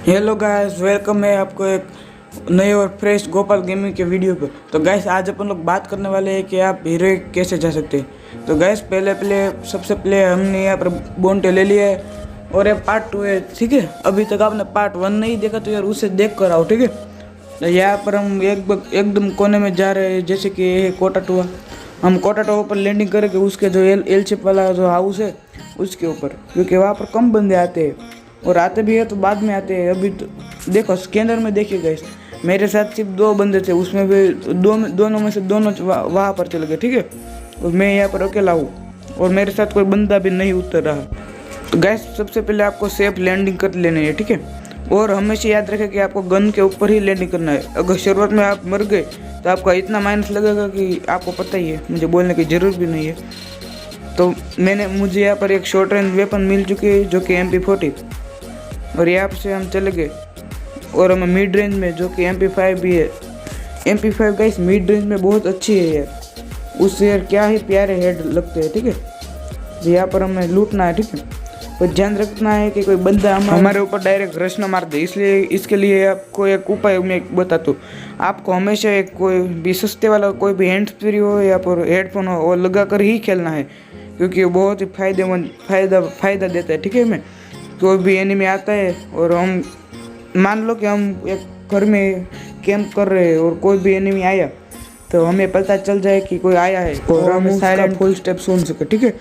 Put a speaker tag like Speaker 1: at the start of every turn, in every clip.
Speaker 1: Hello guys, welcome है आपको एक नए और फ्रेश गोपाल गेमिंग के वीडियो पर। तो गाइस आज अपन लोग बात करने वाले हैं कि आप हीरो कैसे जा सकते हैं। तो गाइस सबसे पहले हमने यहाँ पर बोनटे ले लिया है और ये पार्ट 2 है, ठीक है। अभी तक आपने पार्ट 1 नहीं देखा तो यार उसे देख कर आओ, ठीक है। तो यहाँ पर हम एकदम कोने में जा रहे हैं, जैसे कि ये कोटाटुआ। हम कोटाटुआ पर लैंडिंग करेंगे उसके जो एल शेप वाला जो हाउस है उसके ऊपर, क्योंकि वहाँ पर कम बंदे आते हैं और आते भी है तो बाद में आते हैं। अभी तो देखो स्कैनर में देखिए गाइस, मेरे साथ सिर्फ 2 बंदे थे, उसमें भी दोनों में से दोनों वहाँ पर चले गए, ठीक है। और मैं यहाँ पर अकेला हूँ और मेरे साथ कोई बंदा भी नहीं उतर रहा। तो गैस सबसे पहले आपको सेफ लैंडिंग कर लेनी है, ठीक है। और हमेशा याद रखें कि आपको गन के ऊपर ही लैंडिंग करना है। अगर शुरुआत में आप मर गए तो आपका इतना माइनस लगेगा कि आपको पता ही है, मुझे बोलने की ज़रूरत भी नहीं है। तो मुझे यहाँ पर एक शॉर्ट रेंज वेपन मिल चुकी है जो कि MP40, और यहाँ से हम चले गए और हमें मिड रेंज में जो कि MP5 भी है। MP5 गाइस मिड रेंज में बहुत अच्छी है यार, उससे यार क्या ही प्यारे हेड लगते हैं, ठीक है। यहाँ पर हमें लूटना है, ठीक है। पर ध्यान रखना है कि कोई बंदा हमारे ऊपर डायरेक्ट रश न मार दे, इसलिए इसके लिए आपको एक उपाय मैं बताता हूँ। आपको हमेशा एक कोई भी सस्ते वाला कोई भी हैंड फ्री हो या फिर हेडफोन हो वो लगा कर ही खेलना है, क्योंकि वो बहुत ही फ़ायदा देता है, ठीक है। मैं कोई भी एनिमी आता है और हम मान लो कि हम एक घर में कैंप कर रहे हैं और कोई भी एनिमी आया तो हमें पता चल जाए कि कोई आया है और हम साइलेंट फुल स्टेप सुन सके, ठीक है।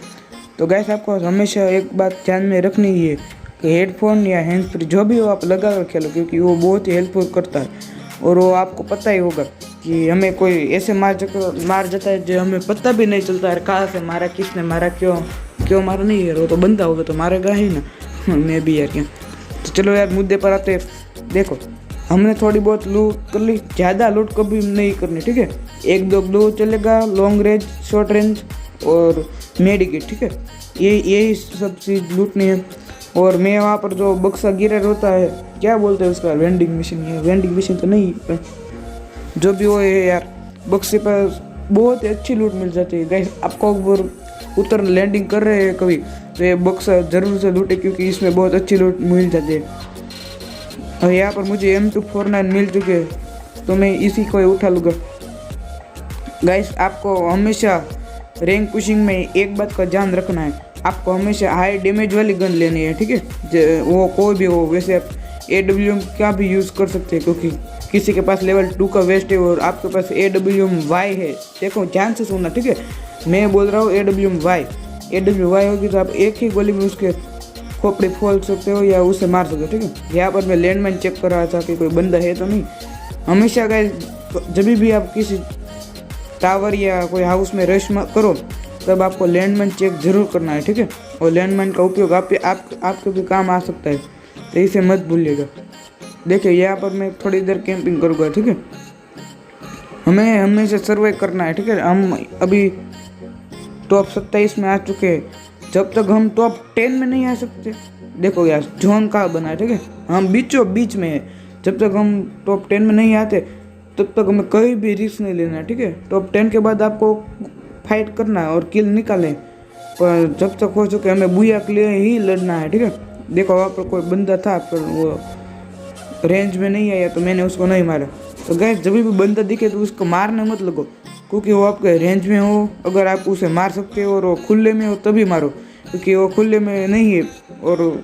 Speaker 1: तो गैस आपको हमेशा एक बात ध्यान में रखनी ही है कि हेडफोन या हैंड फ्री जो भी हो आप लगा कर खेलो, क्योंकि वो बहुत ही हेल्पफुल करता है। और वो आपको पता ही होगा कि हमें कोई ऐसे मार जाता है जो हमें पता भी नहीं चलता है कहाँ से मारा, किसने मारा, क्यों मारा। नहीं यार वो तो बंदा होगा तो मारेगा ही ना। मैं भी यार क्या। तो चलो यार मुद्दे पर आते हैं। देखो हमने थोड़ी बहुत लूट कर ली, ज़्यादा लूट कभी नहीं करनी, ठीक है। 1-2 ग्लू चलेगा, लॉन्ग रेंज, शॉर्ट रेंज और मेडिकेट, ठीक है। यही सब चीज़ लूटनी है। और मैं वहाँ पर जो बक्सा गिरर होता है, क्या बोलते हैं उसका, वेंडिंग मशीन तो नहीं, जो भी वो है यार, बक्से पर बहुत ही अच्छी लूट मिल जाती है। गाइस आपको उतर लैंडिंग कर रहे हैं कभी तो ये बक्सा जरूर से लूटे, क्योंकि इसमें बहुत अच्छी लूट मिल जाती है। और यहाँ पर मुझे M249 मिल चुके हैं तो मैं इसी को उठा लूँगा। गाइस आपको हमेशा रैंक पुशिंग में एक बात का ध्यान रखना है, आपको हमेशा हाई डैमेज वाली गन लेनी है, ठीक है। वो कोई भी हो, वैसे आप AWM का भी यूज़ कर सकते हैं, क्योंकि किसी के पास लेवल 2 का वेस्ट है और आपके पास AWM-Y है। देखो ध्यान से सुनना, ठीक है। मैं बोल रहा हूँ AWM-Y होगी तो आप एक ही गोली में उसके खोपड़ी खोल सकते हो या उसे मार सकते हो, ठीक है। यहाँ पर मैं लैंडमाइन चेक कर रहा था कि कोई बंदा है तो नहीं। हमेशा गाइस जब भी आप किसी टावर या कोई हाउस में रश करो तब आपको लैंडमाइन चेक जरूर करना है, ठीक है। और लैंडमाइन का उपयोग आपके भी काम आ सकता है, तो इसे मत भूलिएगा। देखिए यहाँ पर मैं थोड़ी देर कैंपिंग करूँगा, ठीक है। हमें हमेशा सर्वाइव करना है, ठीक है। हम अभी टॉप 27 में आ चुके हैं, जब तक हम टॉप 10 में नहीं आ सकते। देखो यार जोन कहाँ बना है, ठीक है। हम बीच में है, जब तक हम टॉप 10 में नहीं आते तब तक हमें कहीं भी रिस्क नहीं लेना है, ठीक है। टॉप 10 के बाद आपको फाइट करना है और किल निकालें, पर जब तक हो सके हमें बुया के लिए ही लड़ना है, ठीक है। देखो वहाँ पर कोई बंदा था पर वो रेंज में नहीं आया तो मैंने उसको नहीं मारा। तो गैस जब भी बंदा दिखे तो उसको मारने मत लगो, क्योंकि वो आपके रेंज में हो, अगर आप उसे मार सकते हो और वो खुले में हो तभी मारो, क्योंकि वो खुले में नहीं है और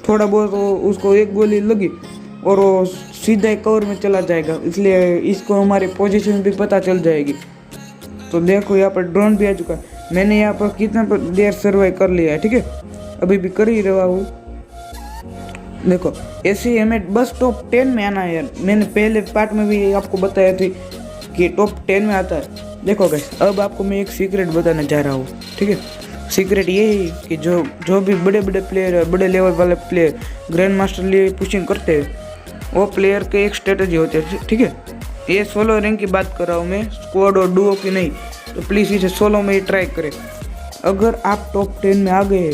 Speaker 1: थोड़ा बहुत उसको एक गोली लगी और वो सीधा कवर में चला जाएगा, इसलिए इसको हमारी पोजीशन भी पता चल जाएगी। तो देखो यहाँ पर ड्रोन भी आ चुका है। मैंने यहाँ पर कितना देर सर्वाइव कर लिया है, ठीक है। अभी भी कर ही रहा हूँ। देखो ऐसे ही हमें बस टॉप 10 में आना है यार। मैंने पहले पार्ट में भी आपको बताया थी कि टॉप 10 में आता है। देखो गाइस अब आपको मैं एक सीक्रेट बताने जा रहा हूँ, ठीक है। सीक्रेट ये है कि जो भी बड़े प्लेयर, बड़े लेवल वाले प्लेयर ग्रैंड मास्टर लिए पुशिंग करते हैं, वो प्लेयर के एक स्ट्रेटजी होती है, ठीक है। ये सोलो रैंक की बात कर रहा हूँ मैं, स्क्वाड और डुओ की नहीं। तो प्लीज़ इसे सोलो में ही ट्राई करें। अगर आप टॉप 10 में आ गए,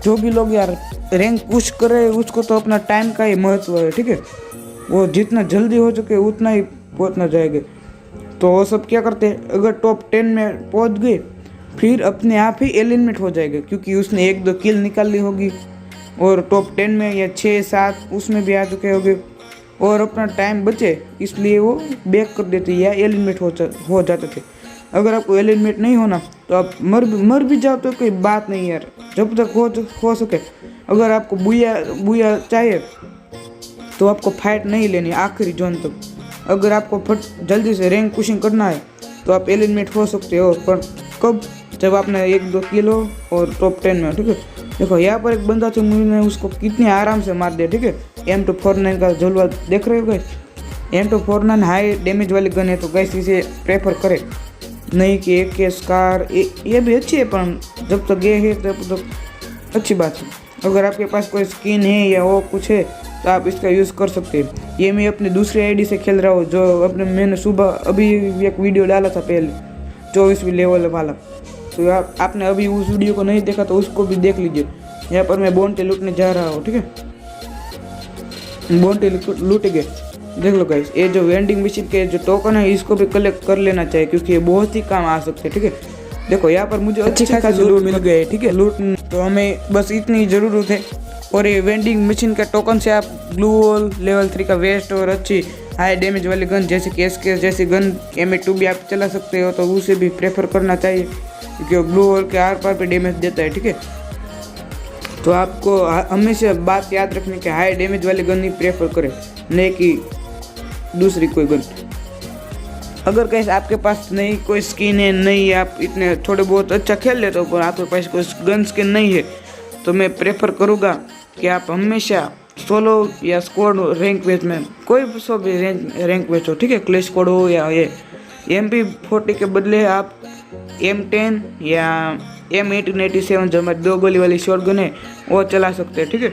Speaker 1: जो भी लोग यार रैंक पुश कर रहे हैं उसको तो अपना टाइम का ही महत्व है, ठीक है। वो जितना जल्दी हो सके उतना ही पहुँचना चाहेंगे। तो वो सब क्या करते हैं, अगर टॉप 10 में पहुँच गए फिर अपने आप ही एलिमिनेट हो जाएगा, क्योंकि उसने 1-2 किल निकाल ली होगी और टॉप 10 में या 6-7 उसमें भी आ चुके होंगे और अपना टाइम बचे इसलिए वो बैक कर देते या एलिमिनेट हो जाते थे। अगर आपको एलिमिनेट नहीं होना तो आप मर भी जाओ तो कोई बात नहीं यार, जब तक हो सके। अगर आपको बुया चाहिए तो आपको फाइट नहीं लेनी आखिरी जोन तक। अगर आपको जल्दी से रैंक पुशिंग करना है तो आप एलिमिनेट हो सकते हो, पर कब, जब आपने 1-2 किल हो और टॉप 10 में, ठीक है। देखो यहाँ पर एक बंदा था, मैंने उसको कितने आराम से मार दिया, ठीक है। M249 का झोलवा देख रहे हो गाइस। M249 हाई डैमेज वाली गन है, तो गाइस इसे प्रेफर करें, नहीं कि एक के स्कार ये भी अच्छी है, पर जब तक ये है तब तक अच्छी बात है। अगर आपके पास कोई स्किन है या वो कुछ है तो आप इसका यूज़ कर सकते हैं। ये मैं अपनी दूसरी आईडी से खेल रहा हूँ, जो मैंने सुबह अभी एक वीडियो डाला था पहले 24वीं लेवल वाला, तो आपने अभी उस वीडियो को नहीं देखा तो उसको भी देख लीजिए। यहाँ पर मैं बोनटे लूटने जा रहा हूँ, ठीक है। बोनटे लूट गए, देख लो गाइस। ये जो वेंडिंग मशीन के जो टोकन है इसको भी कलेक्ट कर लेना चाहिए, क्योंकि ये बहुत ही काम आ सकते हैं, ठीक है। देखो यहाँ पर मुझे अच्छी खासी लूट मिल गए, ठीक है। लूट तो हमें बस इतनी ज़रूरत है। और ये वेंडिंग मशीन का टोकन से आप ग्लू वॉल लेवल 3 का वेस्ट और अच्छी हाई डैमेज वाली गन जैसे कि SKS जैसी गन M2 भी आप चला सकते हो, तो उसे भी प्रेफर करना चाहिए, क्योंकि वो ग्लू वॉल के आर पार पे डैमेज देता है, ठीक है। तो आपको हमेशा बात याद रखने की हाई डैमेज वाली गन ही प्रेफर करें, नहीं कि दूसरी कोई गन। अगर कैसे आपके पास नहीं कोई स्किन है, नहीं आप इतने थोड़े बहुत अच्छा खेल लेते हो, पर आपके पास कोई गन स्किन नहीं है, तो मैं प्रेफर करूँगा कि आप हमेशा सोलो या स्क्वाड रैंक मैच में कोई भी रैंक मैच हो, ठीक है, क्लैश स्क्वाड हो या ये MP40 के बदले आप M10 या M1887 जो हमारी 2 गोली वाली शॉट गन है वो चला सकते हैं, ठीक है।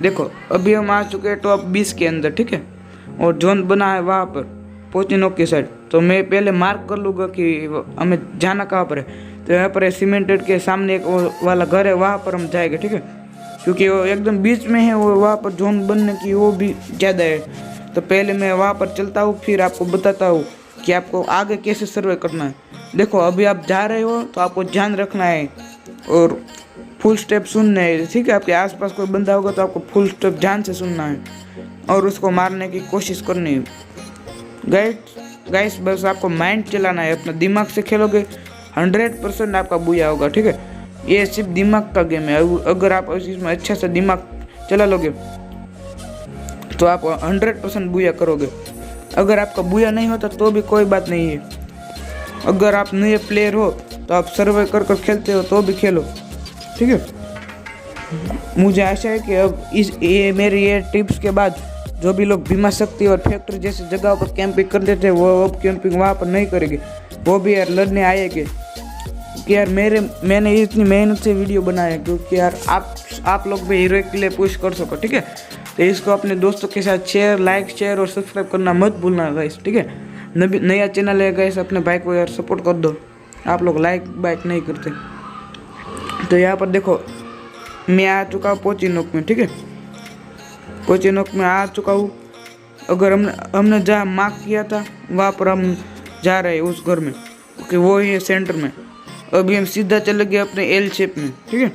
Speaker 1: देखो अभी हम आ चुके हैं टॉप 20 के अंदर, ठीक है, और जोन बना है वहाँ पर पोचिनोक की साइड। तो मैं पहले मार्क कर लूँगा कि हमें जाना कहाँ पर है। तो यहाँ पर सीमेंटेड के सामने एक वाला घर है, वहाँ पर हम जाएंगे, ठीक है, क्योंकि वो एकदम बीच में है, वो वहाँ पर जोन बनने की वो भी ज़्यादा है। तो पहले मैं वहाँ पर चलता हूँ, फिर आपको बताता हूँ कि आपको आगे कैसे सर्वे करना है। देखो अभी आप जा रहे हो तो आपको ध्यान रखना है और फुल स्टेप सुनना है, ठीक है। आपके आसपास कोई बंदा होगा तो आपको फुल स्टेप ध्यान से सुनना है और उसको मारने की कोशिश करनी है। गाइस बस आपको माइंड चलाना है, अपना दिमाग से खेलोगे 100% आपका बुया होगा, ठीक है। ये सिर्फ दिमाग का गेम है। अगर आप इसमें अच्छा सा दिमाग चला लोगे तो आप 100% बुया करोगे। अगर आपका बुया नहीं होता तो भी कोई बात नहीं है। अगर आप नए प्लेयर हो तो आप सर्वे कर खेलते हो तो भी खेलो, ठीक है। मुझे आशा है कि अब मेरी ये टिप्स के बाद जो भी लोग भीमा शक्ति और फैक्ट्री जैसी जगह पर कैंपिंग करते थे वो अब कैंपिंग वहाँ पर नहीं करेंगे, वो भी यार लड़ने आएंगे। कि यार मैंने इतनी मेहनत से वीडियो बनाया क्योंकि यार आप लोग भी हीरो के लिए पुश कर सको, ठीक है। तो इसको अपने दोस्तों के साथ लाइक शेयर और सब्सक्राइब करना मत भूलना गाइस, ठीक है। नया चैनल है गाइस, अपने भाई को यार सपोर्ट कर दो। आप लोग लाइक नहीं करते। तो यहाँ पर देखो मैं आ चुका हूँ पोचिनोक में, ठीक है। पोचिनोक में आ चुका हूँ। अगर हमने जहाँ मार्क किया था वहाँ पर हम जा रहे हैं उस घर में, क्योंकि वो है सेंटर में। अभी हम सीधा चले गए अपने L शेप में, ठीक है।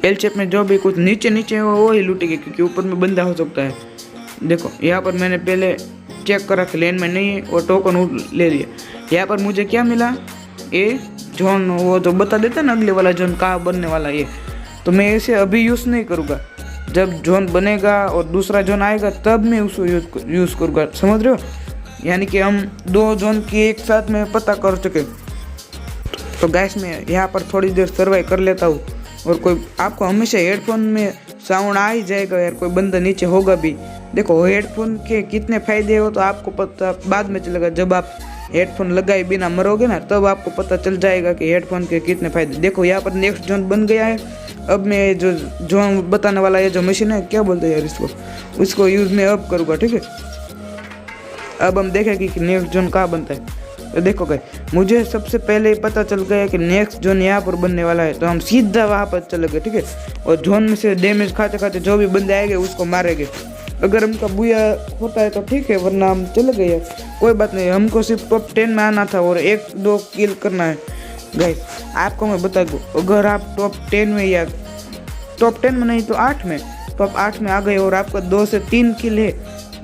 Speaker 1: L शेप में जो भी कुछ नीचे हो वो ही लूटेंगे, क्योंकि ऊपर में बंदा हो सकता है। देखो यहाँ पर मैंने पहले चेक करा कि लेन में नहीं है और टोकन ले लिया। यहाँ पर मुझे क्या मिला, ये जोन वो जो बता देता ना अगले वाला जोन कहाँ बनने वाला ये, तो मैं इसे अभी यूज़ नहीं करूँगा। जब जोन बनेगा और दूसरा जोन आएगा तब मैं उसको यूज़ करूँगा, समझ रहे हो। यानी कि हम 2 जोन की एक साथ में पता कर चुके। तो गैस मैं यहाँ पर थोड़ी देर सर्वाइव कर लेता हूँ। और कोई आपको हमेशा हेडफोन में साउंड आ ही जाएगा यार, कोई बंदा नीचे होगा भी। देखो हेडफोन के कितने फ़ायदे हो तो आपको पता बाद में चलेगा, जब आप हेडफोन लगाए बिना मरोगे ना तब आपको पता चल जाएगा कि हेडफोन के कितने फ़ायदे। देखो यहाँ पर नेक्स्ट जोन बन गया है। अब मैं जो जोन बताने वाला है जो मशीन है, क्या बोलते हैं यार उसको यूज़ में अब करूँगा, ठीक है। अब हम देखेंगे कि नेक्स्ट जोन कहाँ बनता है। तो देखो गए मुझे सबसे पहले पता चल गया कि नेक्स्ट जोन यहाँ पर बनने वाला है, तो हम सीधा वहाँ पर चले गए, ठीक है। और जोन में से डैमेज खाते जो भी बंदे आएंगे उसको मारेंगे। अगर हमका बुया होता है तो ठीक है, वरना हम चले गए, कोई बात नहीं। हमको सिर्फ टॉप 10 में आना था और 1-2 किल करना है। गाइस आपको मैं बता दूँ, अगर आप टॉप 10 में या टॉप 10 में नहीं तो 8 में, तो आप 8 में आ गए और आपका 2 से 3 किल है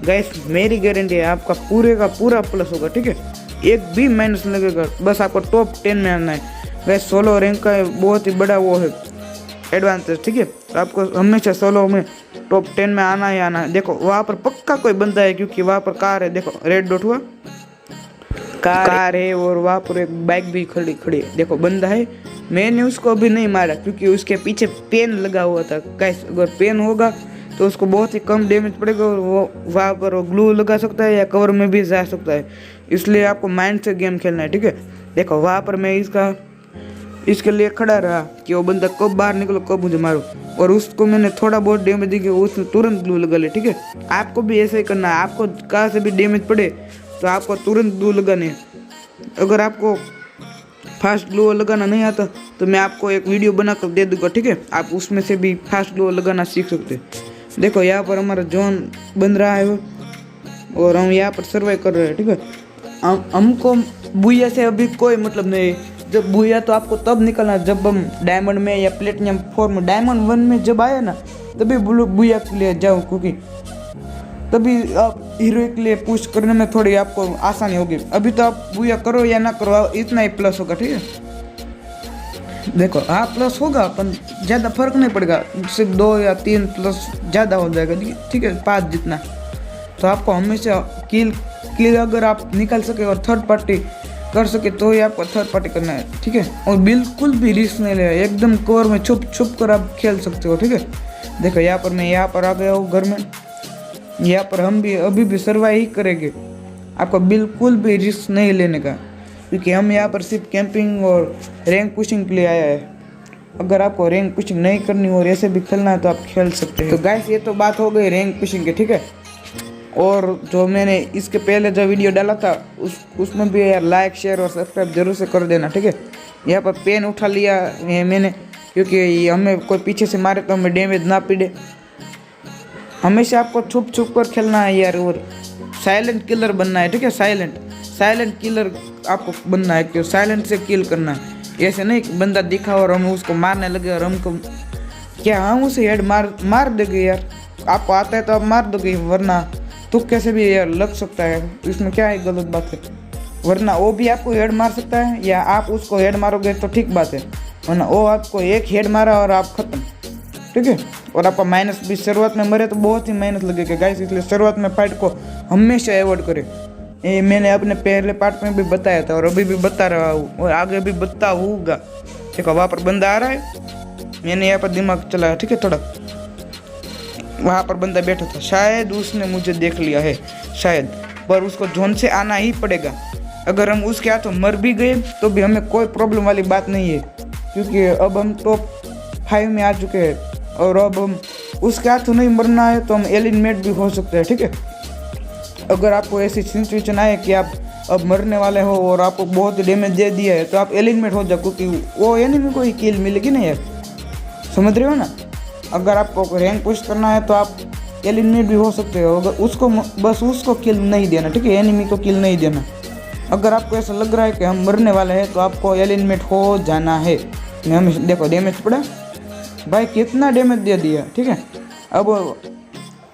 Speaker 1: गैस, मेरी गारंटी है आपका पूरे का पूरा प्लस होगा। ठीक है, एक भी माइनस लगेगा, बस आपको टॉप 10 में आना है गैस। सोलो रैंक का बहुत ही बड़ा वो है एडवांटेज। ठीक है, तो आपको हमेशा सोलो में टॉप 10 में आना ही आना है। देखो वहाँ पर पक्का कोई बंदा है, क्योंकि वहाँ पर कार है, देखो रेड डॉट हुआ कार है, और वहाँ पर एक बाइक भी खड़ी है, देखो बंदा है। मैंने उसको अभी नहीं मारा क्योंकि उसके पीछे पेन लगा हुआ था गैस, अगर पेन होगा तो उसको बहुत ही कम डैमेज पड़ेगा, और वो वहाँ पर वो ग्लू लगा सकता है या कवर में भी जा सकता है, इसलिए आपको माइंड से गेम खेलना है। ठीक है, देखो वहाँ पर मैं इसके लिए खड़ा रहा कि वो बंदा कब बाहर निकलो कब मुझे मारो, और उसको मैंने थोड़ा बहुत डैमेज दी कि उसने तुरंत ग्लू लगा ले। ठीक है, आपको भी ऐसे ही करना है, आपको कहाँ से भी डैमेज पड़े तो आपको तुरंत ग्लू लगाने है। अगर आपको फास्ट ग्लू लगाना नहीं आता तो मैं आपको एक वीडियो बना कर दे दूंगा। ठीक है, आप उसमें से भी फास्ट ग्लू लगाना सीख सकते हैं। देखो यहाँ पर हमारा जोन बन रहा है और हम यहाँ पर सर्वाइव कर रहे हैं। ठीक है, हमको बुया से अभी कोई मतलब नहीं। जब बुया तो आपको तब निकलना जब हम डायमंड में या प्लेटिनियम 4 में, डायमंड 1 में जब आए ना तभी बुया के लिए जाओ, क्योंकि तभी आप हीरो के लिए पुश करने में थोड़ी आपको आसानी होगी। अभी तो आप बुया करो या ना करो इतना ही प्लस होगा। ठीक है, देखो हाँ प्लस होगा पर ज़्यादा फर्क नहीं पड़ेगा, सिर्फ 2 या 3 प्लस ज़्यादा हो जाएगा। ठीक है, 5 जितना। तो आपको हमेशा किल अगर आप निकाल सके और थर्ड पार्टी कर सके तो ही आपको थर्ड पार्टी करना है। ठीक है, और बिल्कुल भी रिस्क नहीं लेगा, एकदम कवर में छुप कर आप खेल सकते हो। ठीक है, देखो यहाँ पर मैं यहाँ पर आ गया हूँ घर में, यहाँ पर हम भी अभी भी सर्वाइव ही करेंगे, आपको बिल्कुल भी रिस्क नहीं लेने का, क्योंकि हम यहाँ पर सिर्फ कैंपिंग और रैंक पुशिंग के लिए आया है। अगर आपको रैंक पुशिंग नहीं करनी और ऐसे भी खेलना है तो आप खेल सकते हैं। तो गाइस ये तो बात हो गई रैंक पुशिंग की। ठीक है, और जो मैंने इसके पहले जो वीडियो डाला था उसमें भी यार लाइक शेयर और सब्सक्राइब जरूर से कर देना। ठीक है, यहाँ पर पेन उठा लिया है मैंने, क्योंकि हमें कोई पीछे से मारे तो हमें डैमेज ना पड़े। हमेशा आपको छुप कर खेलना है यार, और साइलेंट किलर बनना है। ठीक है, साइलेंट किलर आपको बनना है, क्यों साइलेंट से किल करना है। ऐसे नहीं कि बंदा दिखा और हम उसको मारने लगे और हमको क्या हम उसे हेड मार देंगे यार, आपको आता है तो आप मार दोगे, वरना तो कैसे भी यार लग सकता है, इसमें क्या है गलत बात है। वरना वो भी आपको हेड मार सकता है या आप उसको हेड मारोगे तो ठीक बात है, वरना वो आपको एक हेड मारा और आप खत्म। ठीक है, और आपका माइनस भी शुरुआत में मरे तो बहुत ही माइनस लगेगा गाइस, इसलिए शुरुआत में फाइट को हमेशा अवॉइड करें। ये मैंने अपने पहले पार्ट में भी बताया था और अभी भी बता रहा हूँ और आगे भी बताऊँगा। देखो वहाँ पर बंदा आ रहा है, मैंने यहाँ पर दिमाग चलाया। ठीक है, थोड़ा वहाँ पर बंदा बैठा था, शायद उसने मुझे देख लिया है शायद, पर उसको जोन से आना ही पड़ेगा। अगर हम उसके हाथों मर भी गए तो भी हमें कोई प्रॉब्लम वाली बात नहीं है, क्योंकि अब हम टॉप 5 में आ चुके हैं और अब हम उसके हाथों नहीं मरना है तो हम एलिमिनेट भी हो सकते हैं। ठीक है, अगर आपको ऐसी सिचुएशन आए कि आप अब मरने वाले हो और आपको बहुत डैमेज दे दिया है तो आप एलिमिनेट हो जाओ, क्योंकि वो एनिमी को ही किल मिलेगी ना यार, समझ रहे हो ना। अगर आपको रैंक पुश करना है तो आप एलिमिनेट भी हो सकते हो, अगर उसको बस उसको किल नहीं देना। ठीक है, एनिमी को किल नहीं देना। अगर आपको ऐसा लग रहा है कि हम मरने वाले हैं तो आपको एलिमिनेट हो जाना है। मैं हमेशा देखो डैमेज पड़ा भाई, कितना डैमेज दे दिया। ठीक है, अब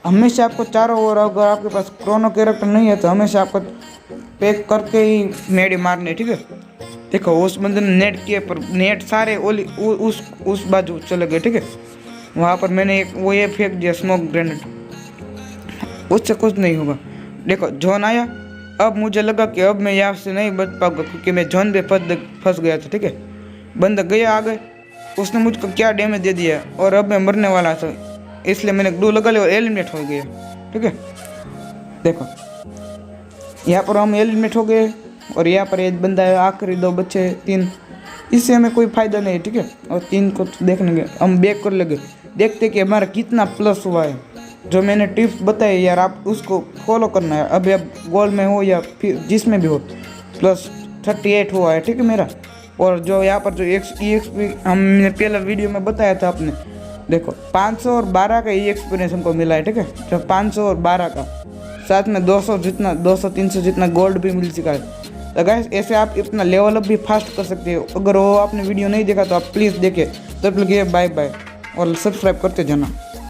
Speaker 1: हमेशा आपको चारों ओर, अगर आपके पास क्रोनो कैरेक्टर नहीं है तो हमेशा आपको पैक करके ही मेडी मारने। ठीक है, देखो उस बंदे ने नेट किए पर नेट सारे ओली उस बाजू चले गए। ठीक है, वहाँ पर मैंने एक वो ये फेंक दिया स्मोक ग्रेनेड, उससे कुछ नहीं होगा। देखो जोन आया, अब मुझे लगा कि अब मैं यहाँ से नहीं बच पाऊंगा, क्योंकि मैं जोन पे फंस गया था। ठीक है, बंदा गया आगे, उसने मुझको क्या डैमेज दे दिया और अब मैं मरने वाला था, इसलिए मैंने ग्लू लगा लिया और एलिमिनेट हो गया। ठीक है, देखो यहाँ पर हम एलिमिनेट हो गए और यहाँ पर एक बंदा है, आखिरी 2 बच्चे 3, इससे हमें कोई फ़ायदा नहीं है। ठीक है, और 3 को देखने हम बैक कर लगे, देखते कि हमारा कितना प्लस हुआ है। जो मैंने टिप्स बताए यार आप उसको फॉलो करना है। अभी आप गोल्ड में हो या फिर जिसमें भी हो, प्लस 38 हुआ है। ठीक है मेरा, और जो यहाँ पर जो EXP हमने पहला वीडियो में बताया था आपने, देखो 512 का एक्सपीरियंस हमको मिला है। ठीक है, जो 512 का, साथ में 200-300 जितना गोल्ड भी मिल चुका है। तो गाइस ऐसे आप इतना लेवल अप भी फास्ट कर सकते हो। अगर वो आपने वीडियो नहीं देखा तो आप प्लीज़ देखें। तब लगे बाय बाय। और सब्सक्राइब करते जाना।